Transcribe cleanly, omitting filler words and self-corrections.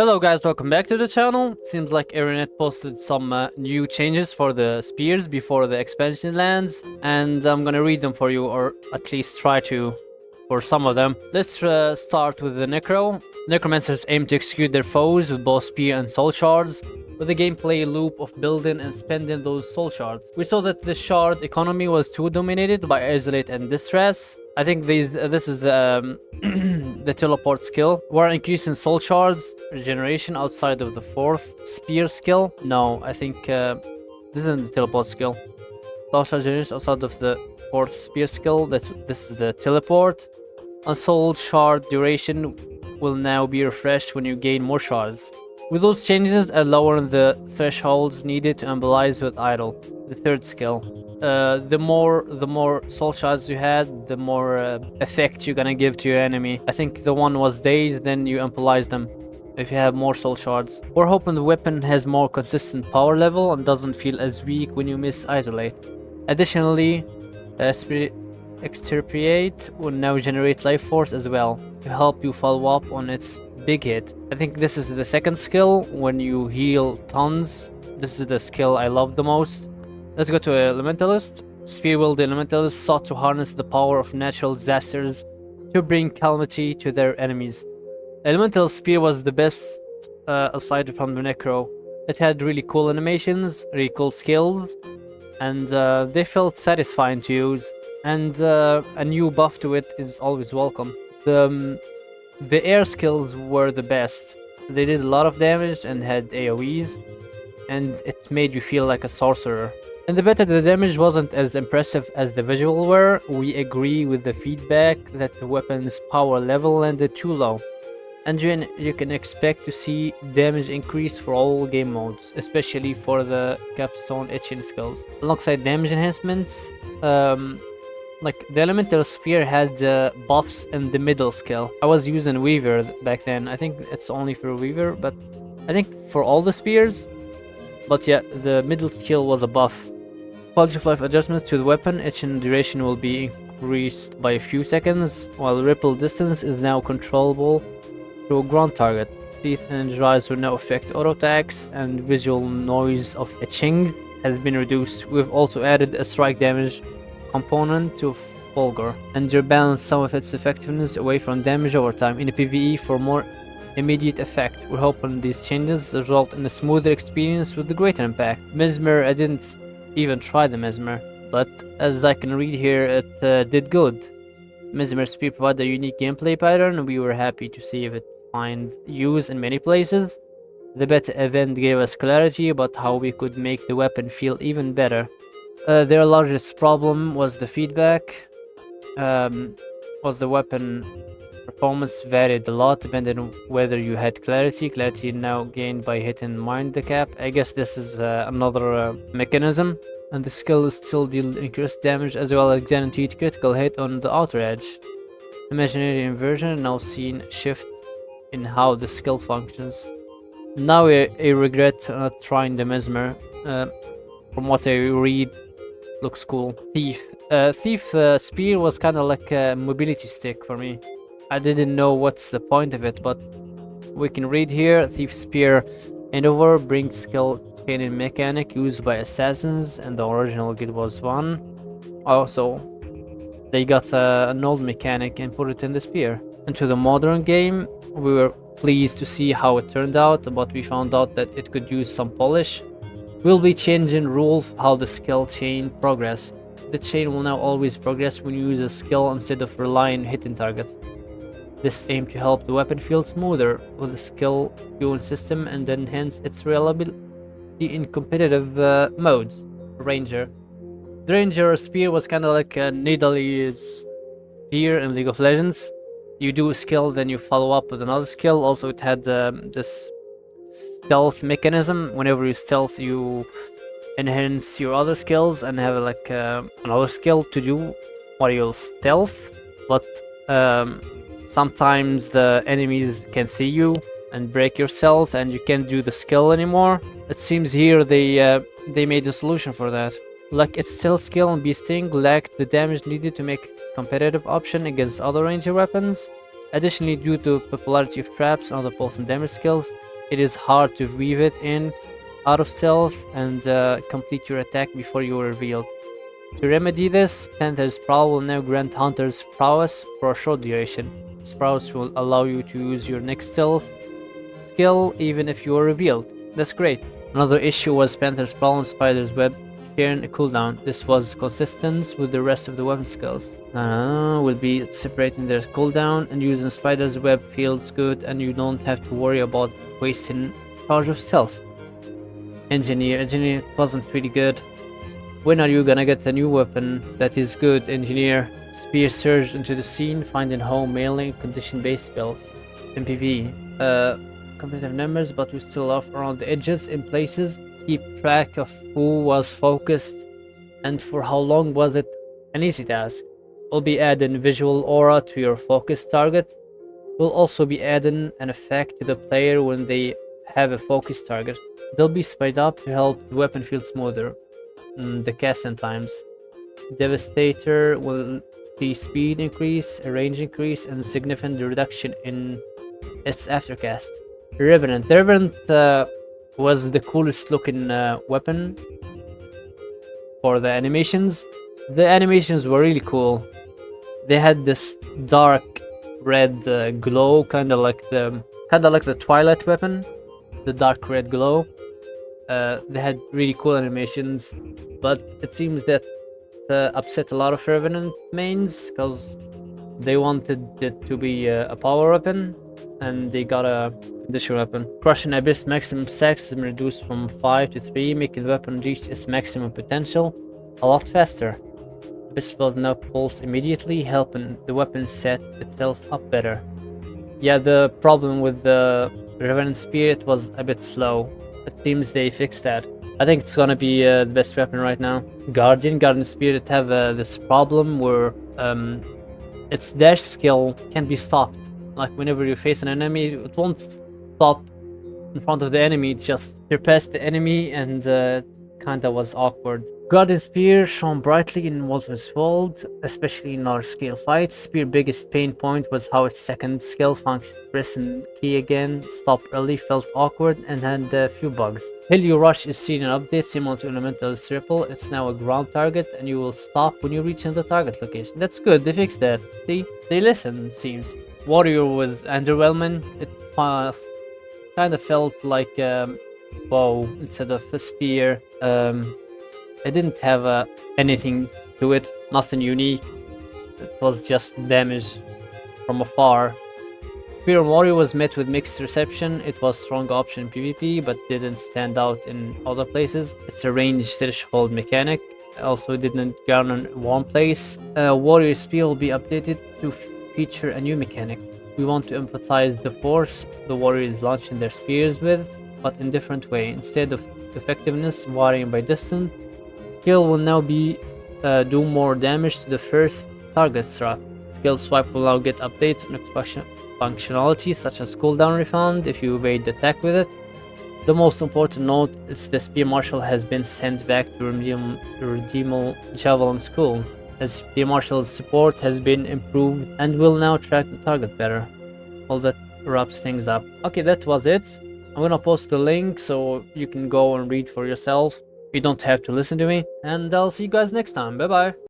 Hello guys, welcome back to the channel. Seems like Revenant posted some new changes for the spears before the expansion lands, and I'm gonna read them for you, or at least try to, for some of them. Let's start with the Necromancers aim to execute their foes with both spear and soul shards, with a gameplay loop of building and spending those soul shards. We saw that the shard economy was too dominated by isolate and distress. I think this is the the teleport skill. We're increasing soul shards regeneration outside of the 4th spear skill. No, I think this isn't the teleport skill. Soul shard regeneration outside of the 4th spear skill. This is the teleport. A soul shard duration will now be refreshed when you gain more shards. With those changes and lowering the thresholds needed to embolize with idle, the 3rd skill. The more soul shards you had, the more effect you're gonna give to your enemy. I think the one was dazed, then you embolize them if you have more soul shards. We're hoping the weapon has more consistent power level and doesn't feel as weak when you miss isolate. Additionally, extirpate will now generate life force as well to help you follow up on its big hit. I think this is the 2nd skill when you heal tons. This is the skill I love the most. Let's go to Elementalist. Spear-wielding Elementalist sought to harness the power of natural disasters to bring calamity to their enemies. Elemental Spear was the best aside from the Necro. It had really cool animations, really cool skills, and they felt satisfying to use. And a new buff to it is always welcome. The air skills were the best. They did a lot of damage and had AoEs, and it made you feel like a sorcerer. In the beta, the damage wasn't as impressive as the visual were. We agree with the feedback that the weapon's power level landed too low, and you can expect to see damage increase for all game modes, especially for the capstone etching skills. Alongside damage enhancements, like the Elemental Spear had buffs in the middle skill. I was using Weaver back then. I think it's only for Weaver, but I think for all the spears. But yeah, the middle skill was a buff. Quality of life adjustments to the weapon. Etching duration will be increased by a few seconds, while ripple distance is now controllable through a ground target. Teeth and rise will now affect auto attacks, and visual noise of etchings has been reduced. We've also added a strike damage component to Fulgur, and balance some of its effectiveness away from damage over time in a PvE for more immediate effect. We're hoping these changes result in a smoother experience with the greater impact. Mesmer, I didn't even try the Mesmer, but as I can read here, it did good. Mesmer Spear provided a unique gameplay pattern, and we were happy to see if it find use in many places. The beta event gave us clarity about how we could make the weapon feel even better. Their largest problem was the feedback. Was the weapon performance varied a lot depending on whether you had clarity. Clarity now gained by hitting mind the cap. I guess this is another mechanism. And the skill is still deal increased damage as well as guaranteed critical hit on the outer edge. Imaginary inversion now seen shift in how the skill functions. Now I regret not trying the Mesmer. From what I read, looks cool. Thief Spear was kind of like a mobility stick for me. I didn't know what's the point of it, but we can read here. Thief Spear Endeavor brings skill chaining mechanic used by assassins, and the original Guild Wars 1. Also, they got an old mechanic and put it in the spear. Into the modern game, we were pleased to see how it turned out, but we found out that it could use some polish. We'll be changing rules how the skill chain progress. The chain will now always progress when you use a skill instead of relying on hitting targets. This aims to help the weapon feel smoother with the skill queuing system and enhance its reliability in competitive modes. Ranger. The Ranger Spear was kind of like a Nidalee spear in League of Legends. You do a skill, then you follow up with another skill. Also, it had this stealth mechanism. Whenever you stealth, you enhance your other skills and have like another skill to do while you'll stealth. But sometimes the enemies can see you and break your stealth, and you can't do the skill anymore. It seems here they made a solution for that. Like its stealth skill and Beasting lacked the damage needed to make it a competitive option against other ranger weapons. Additionally, due to popularity of traps and other pulse and damage skills, it is hard to weave it in out of stealth and complete your attack before you are revealed. To remedy this, Panther's Prowl will now grant Hunter's Prowess for a short duration. This prowess will allow you to use your next stealth skill even if you are revealed. That's great. Another issue was Panther's Prowl and Spider's Web sharing a cooldown. This was consistent with the rest of the weapon skills. Will be separating their cooldown, and using Spider's Web feels good and you don't have to worry about wasting charge of stealth. Engineer wasn't pretty good. When are you gonna get a new weapon that is good, Engineer? Spear surged into the scene, finding home mainly condition-based spells. MPV. Competitive numbers, but we still off around the edges in places. Keep track of who was focused and for how long was it an easy task. We'll be adding visual aura to your focus target. We'll also be adding an effect to the player when they have a focus target. They'll be sped up to help the weapon feel smoother. The casting times. Devastator will see speed increase, a range increase, and a significant reduction in its aftercast. Revenant. The Revenant was the coolest looking weapon for the animations. The animations were really cool. They had this dark red glow, kind of like the Twilight weapon, the dark red glow. They had really cool animations, but it seems that upset a lot of Revenant mains because they wanted it to be a power weapon, and they got a condition weapon. Crushing Abyss maximum stacks is reduced from 5 to 3, making the weapon reach its maximum potential a lot faster. Abyss will now pulse immediately, helping the weapon set itself up better. Yeah, the problem with the Revenant Spirit was a bit slow. It seems they fixed that. I think it's gonna be the best weapon right now. Guardian Spirit have this problem where its dash skill can be stopped. Like whenever you face an enemy, it won't stop in front of the enemy, it just surpassed the enemy, and kinda was awkward. Guardian Spear shone brightly in Wolfen's World, especially in large scale fights. Spear biggest pain point was how its second skill function, pressing key again, stop early felt awkward and had a few bugs. Helio Rush is seen in update similar to Elementalist Ripple. It's now a ground target and you will stop when you reach the target location. That's good, they fixed that. See, they listen, it seems. Warrior was underwhelming. It kind of felt like a bow instead of a spear. It didn't have anything to it, nothing unique. It was just damage from afar. Spear Warrior was met with mixed reception. It was a strong option in PvP, but didn't stand out in other places. It's a range threshold mechanic. Also didn't garner warm place. Warrior Spear will be updated to feature a new mechanic. We want to emphasize the force the warrior is launching their spears with, but in different way. Instead of effectiveness varying by distance, skill will now be do more damage to the first target struck. Skill swipe will now get updates on functionality such as cooldown refund if you evade the attack with it. The most important note is the Spear Marshal has been sent back to redeem Javelin School, as Spear Marshal's support has been improved and will now track the target better. All that wraps things up. Okay, that was it. I'm gonna post the link so you can go and read for yourself. You don't have to listen to me, and I'll see you guys next time. Bye bye.